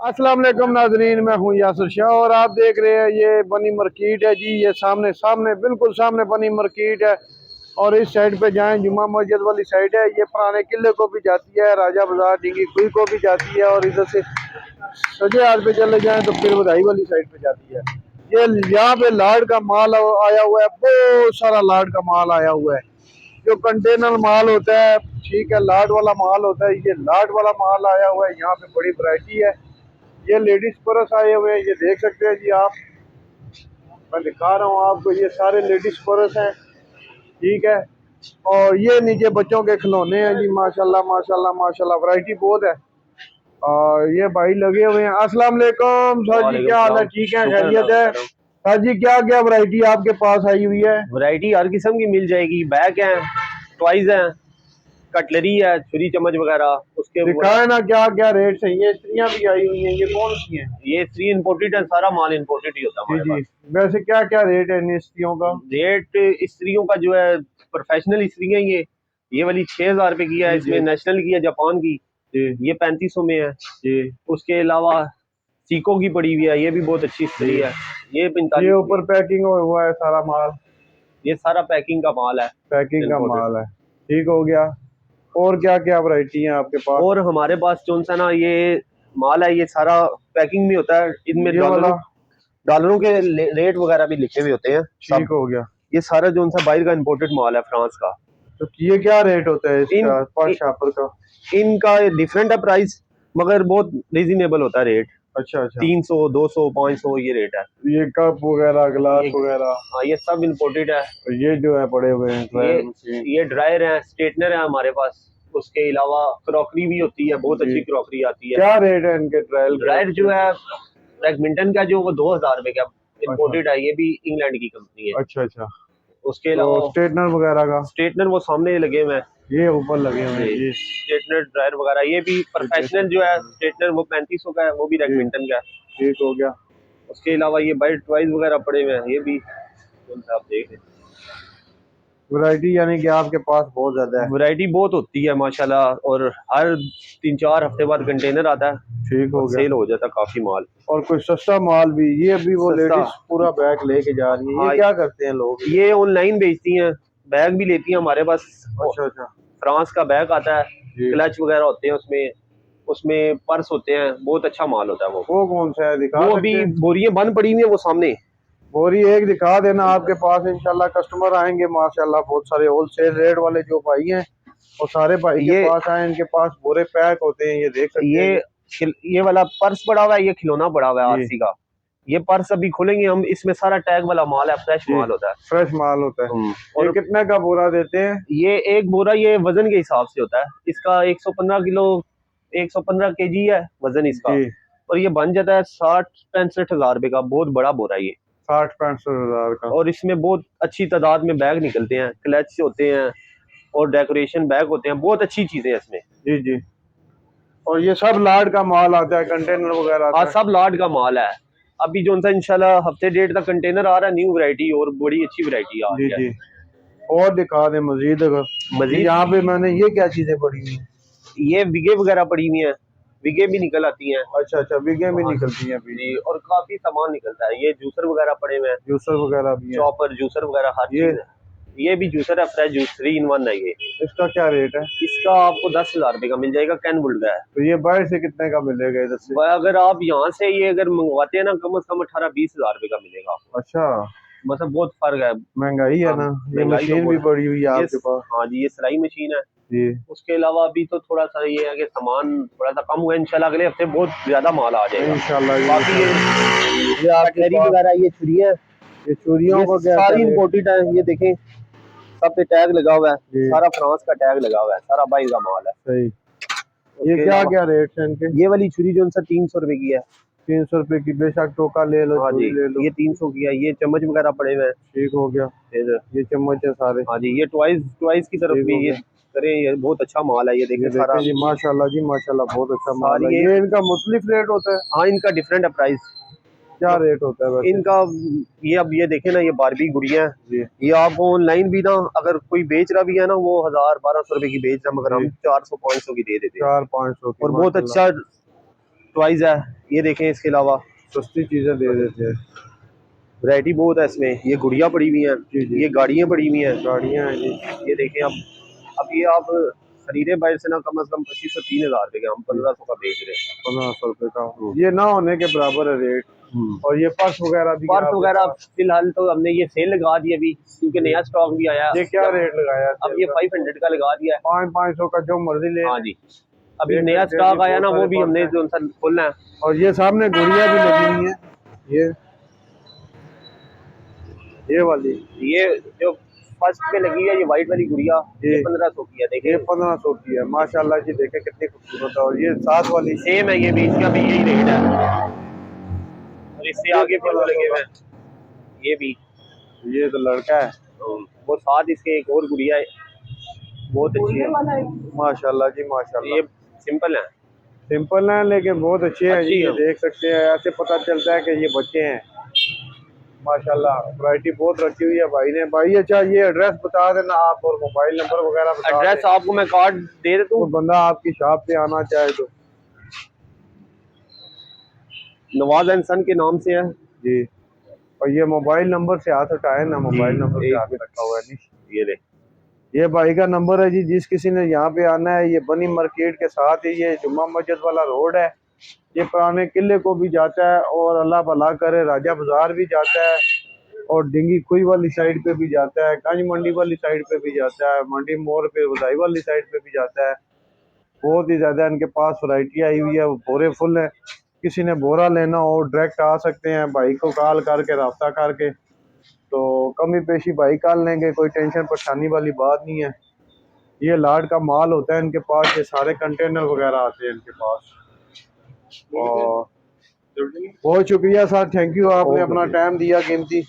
अस्सलाम वालेकुम नाजरीन, मैं हूँ यासर शाह और आप देख रहे हैं ये बनी मार्केट है जी। ये सामने सामने बिल्कुल सामने बनी मार्केट है और इस साइड पे जाएं जुमा मस्जिद वाली साइड है। ये पुराने किले को भी जाती है, राजा बाजार डिंगी कुई को भी जाती है और इधर से सजे हाल पे चले जाएं तो फिर बधाई वाली साइड पे जाती है। ये यहाँ पे लाड का माल आया हुआ है, बहुत सारा लाड का माल आया हुआ है। जो कंटेनर माल होता है, ठीक है, लाड वाला माल होता है, ये लाड वाला माल आया हुआ है। यहाँ पे बड़ी वैरायटी है। ये लेडीज पर्स आए हुए हैं, ये देख सकते हैं जी आप। मैं दिखा रहा हूँ आपको, ये सारे लेडीज पर्स हैं, ठीक है। और ये नीचे बच्चों के खिलौने हैं जी, माशाल्लाह माशाल्लाह माशाल्लाह, वैरायटी बहुत है। और ये भाई लगे हुए हैं। अस्सलाम वालेकुम सर जी, क्या हाल है? ठीक है, खैरियत है सर जी? क्या क्या वैरायटी आपके पास आई हुई है? वैरायटी हर किस्म की मिल जाएगी। बैग हैं, टॉयज हैं, कटलरी है, छुरी चम्मच वगैरह। उसके दिखाए ना क्या क्या रेट है। ये स्त्रियां भी आई हुई हैं, ये कौन सी हैं? ये स्त्री इम्पोर्टेड है, सारा माल इम्पोर्टेड ही होता है जी हमारे जी। पास। वैसे क्या क्या रेट है इन स्त्रियों का? रेट स्त्रियों का जो है, प्रोफेशनल स्त्री है ये वाली 6,000 रुपए की है। इसमें नेशनल की है, जापान की, ये 3500 में है जी। उसके अलावा सीको की पड़ी हुई है, ये भी बहुत अच्छी स्त्री है, ये 45। ये ऊपर पैकिंग हुआ है सारा माल? ये सारा पैकिंग का माल है, पैकिंग का माल है, ठीक हो गया। और क्या क्या वैरायटी है आपके पास? और हमारे पास जो सा ना ये माल है, ये सारा पैकिंग में होता है। इनमें डॉलरों के रेट वगैरह भी लिखे हुए होते हैं। ठीक हो गया। ये सारा जो सा बाहर का इम्पोर्टेड माल है, फ्रांस का। तो ये क्या रेट होता है इसका पर शापर का? इनका डिफरेंट है प्राइस, मगर बहुत रीजनेबल होता है रेट। अच्छा अच्छा। 300, 200, 500 ये रेट है। ये कप वगैरह, ग्लास वगैरह? हाँ, ये सब इम्पोर्टेड है। ये जो है पड़े हुए हैं, ये ड्रायर है, स्ट्रेटनर है हमारे पास। उसके अलावा क्रॉकरी भी होती है, बहुत अच्छी क्रॉकरी आती है। क्या रेट है इनके? ड्रायर जो है बैडमिंटन का, जो वो 2000 रुपए का इम्पोर्टेड है, ये भी इंग्लैंड की कंपनी है। अच्छा अच्छा। उसके अलावा स्ट्रेटनर वगैरह का? स्ट्रेटनर वो सामने लगे हुए हैं, ये ऊपर लगे हुए हैं। स्ट्रेटनर ड्रायर वगैरह, ये भी प्रोफेशनल जो है स्ट्रेटनर, वो 3500 का है, वो भी बैडमिंटन का है। ठीक हो गया। उसके अलावा ये बाइट टॉयज वगैरह पड़े हुए हैं, ये भी आप देख रहे हैं। वैरायटी यानी कि आपके पास बहुत ज्यादा है? वैरायटी बहुत होती है माशाल्लाह, और हर 3-4 हफ्ते बाद कंटेनर आता है। ठीक हो गया, सेल हो जाता है काफी माल। और कोई सस्ता माल भी? ये अभी वो लेडीज पूरा बैग लेके जा रही है, ये क्या करते हैं लोग? ये ऑनलाइन बेचती हैं, बैग भी लेती हैं हमारे पास। अच्छा अच्छा। फ्रांस का बैग आता है, क्लच वगैरह होते हैं उसमें, उसमें पर्स होते हैं, बहुत अच्छा माल होता है। वो कौन सा है? दिखा वो अभी बोरियां बंद पड़ी हुई है, वो सामने बोरी एक दिखा देना आपके पास, इंशाल्लाह कस्टमर आएंगे। माशाल्लाह बहुत सारे होलसेल रेट वाले जो भाई हैं, और सारे भाई के पास आए, इनके पास बोरे पैक होते हैं, ये देख सकते हैं। ये वाला पर्स पड़ा हुआ है, ये खिलौना पड़ा हुआ है आरसी का। ये पर्स अभी खोलेंगे हम, इसमें सारा टैग वाला माल है, फ्रेश माल होता है। फ्रेश माल होता है। और ये कितने का बोरा देते हैं? ये एक बोरा ये वजन के हिसाब से होता है। इसका 115 किलो, 115 केजी है वजन इसका, और ये बन जाता है 60-65 हजार रुपए का। बहुत बड़ा बोरा ये, 60-65 हजार का। और इसमें बहुत अच्छी तादाद में बैग निकलते हैं, क्लच होते हैं और डेकोरेशन बैग होते हैं, बहुत अच्छी चीजें इसमें। जी जी। और ये सब लाड का माल आता है, कंटेनर वगैरह? हाँ, सब लाड का माल है। अभी जो इंशाल्लाह हफ्ते डेढ़ तक कंटेनर आ रहा है, न्यू वैरायटी और बड़ी अच्छी वैरायटी आ रही है। जी। और दिखा दे मजीद। यहाँ पे मैंने ये क्या चीजें पड़ी हुई हैं? ये विगे वगैरह पड़ी हुई हैं, विगे भी निकल आती हैं। अच्छा अच्छा, विगे भी निकलती हैं जी, और काफी सामान निकलता है। ये जूसर वगैरह पड़े हुए हैं, जूसर वगैरह भी है, चॉपर जूसर वगैरह हर चीज है। ये भी जूसर है, फ्रेश जूस 3-in-1 है ये। इसका क्या रेट है? इसका आपको 10,000 रुपए का मिल जाएगा, कैनवुड का है। तो ये बाहर से कितने का मिलेगा इधर से? अगर आप यहाँ से ये अगर मंगवाते हैं ना, कम से कम 18-20 हजार रुपए का मिलेगा आपको। अच्छा, मतलब बहुत फर्क है। महंगाई है ना। ये मशीन भी पड़ी हुई है आपके पास? हाँ जी, ये सिलाई मशीन है जी। उसके अलावा अभी तो थोड़ा सा ये है कि सामान थोड़ा सा कम हुआ है। इंशाल्लाह अगले हफ्ते बहुत ज्यादा माल आ जाएगा इंशाल्लाह। बाकी ये आर्टिलरी वगैरह, ये छुरियां, ये चूड़ियों को क्या सारी इम्पोर्टेड है। ये देखें, सब पे टैग लगा हुआ है, सारा फ्रांस का टैग लगा हुआ है, सारा बाहर का माल है। सही। ये क्या क्या रेट है इनके? ये वाली छुरी जो 300 रुपए की है। 300 रुपए की? बेशक टोका ले लो, हाँ जी, ले लो। ये 300 की है। ये चम्मच वगैरह पड़े हुए हैं। ठीक हो गया। फिर ये चम्मच है सारे। हाँ जी, ये टॉयज की तरफ भी ये करें, ये बहुत अच्छा माल है। ये देखिए सारा जी, माशाल्लाह जी माशाल्लाह, बहुत अच्छा माल है। ये इनका मुख्तलिफ रेट होता है? हाँ, इनका डिफरेंट है प्राइस। क्या रेट होता है वैसे इनका? ये अब ये देखे ना, ये बारबी गुड़िया है, ये आपको ऑनलाइन भी ना, अगर कोई बेच रहा भी है ना, वो 1000-1200 रुपए की बेच रहा, मगर हम 400-500 की दे देते हैं। 400-500 की। और बहुत अच्छा टॉयज है, ये देखें। इसके अलावा सस्ती चीजें दे देते हैं। वैरायटी बहुत है इसमें। ये गुड़िया पड़ी हुई हैं, जी जी, ये गाड़ियाँ पड़ी हुई हैं, गाड़ियाँ हैं जी। ये देखें। अब ये आप खरीदे बाहर से ना कम से कम 2500-3000 रुपए के, हम 1500 का बेच रहे हैं। 1500 रुपए का ये ना होने के बराबर है रेट। और ये पर्स वगैरह भी, पर्स वगैरह फिलहाल तो हमने ये सेल लगा दी अभी, क्योंकि नया स्टॉक भी आया। ये क्या रेट लगाया? अब ये 500 का लगा दिया है। 500 का जो मर्जी ले। हाँ जी, अभी नया स्टॉक आया ना, वो भी हमने जो खोलना है। और ये सामने गुड़िया भी लगी हुई है, ये वाली, ये जो फर्स्ट पे लगी है, ये व्हाइट वाली गुड़िया, ये 1500 की है। देखिए ये 1500 की है, माशाल्लाह जी। देखे कितनी खूबसूरत है। और ये साथ वाली सेम है, ये भी इसका भी यही रेट है। और इससे आगे भी लगे हुए हैं, ये भी। ये तो लड़का है, वो साथ इसके एक और गुड़िया है, बहुत अच्छी है माशाल्लाह जी माशाल्लाह। ये सिंपल है, सिंपल है लेकिन बहुत अच्छे हैं जी। ये देख सकते हैं, ऐसे पता चलता है कि ये बच्चे हैं माशाल्लाह। वैरायटी बहुत रखी हुई है भाई ने। भाई अच्छा, ये एड्रेस बता देना आप, और मोबाइल नंबर वगैरह बता। एड्रेस आपको मैं कार्ड दे देता हूँ, बंदा आपकी शॉप पे आना चाहे तो। नवाज एंड सन के नाम से है जी। और ये मोबाइल नंबर से हाथ हटाए ना, मोबाइल नंबर से हाथ रखा हुआ है नहीं। ये ले, ये भाई का नंबर है जी। जिस किसी ने यहाँ पे आना है, ये बनी मार्केट के साथ ही ये जुम्मा मस्जिद वाला रोड है। ये पुराने किले को भी जाता है, और अल्लाह भला करे राजा बाजार भी जाता है, और डिंगी खुई वाली साइड पे भी जाता है, गंज मंडी वाली साइड पे भी जाता है, मंडी मोड़ पे वदाई वाली साइड पे भी जाता है। बहुत ही ज्यादा इनके पास वैरायटी आई हुई है, वो बोरे फुल है। किसी ने बोरा लेना हो डायरेक्ट आ सकते हैं, भाई को कॉल करके राब्ता करके, तो कमी पेशी भाई कॉल लेंगे, कोई टेंशन परेशानी वाली बात नहीं है। ये लाड का माल होता है इनके पास, ये सारे कंटेनर वगैरह आते हैं इनके पास। और बहुत शुक्रिया सर, थैंक यू, आपने अपना टाइम दिया कीमती।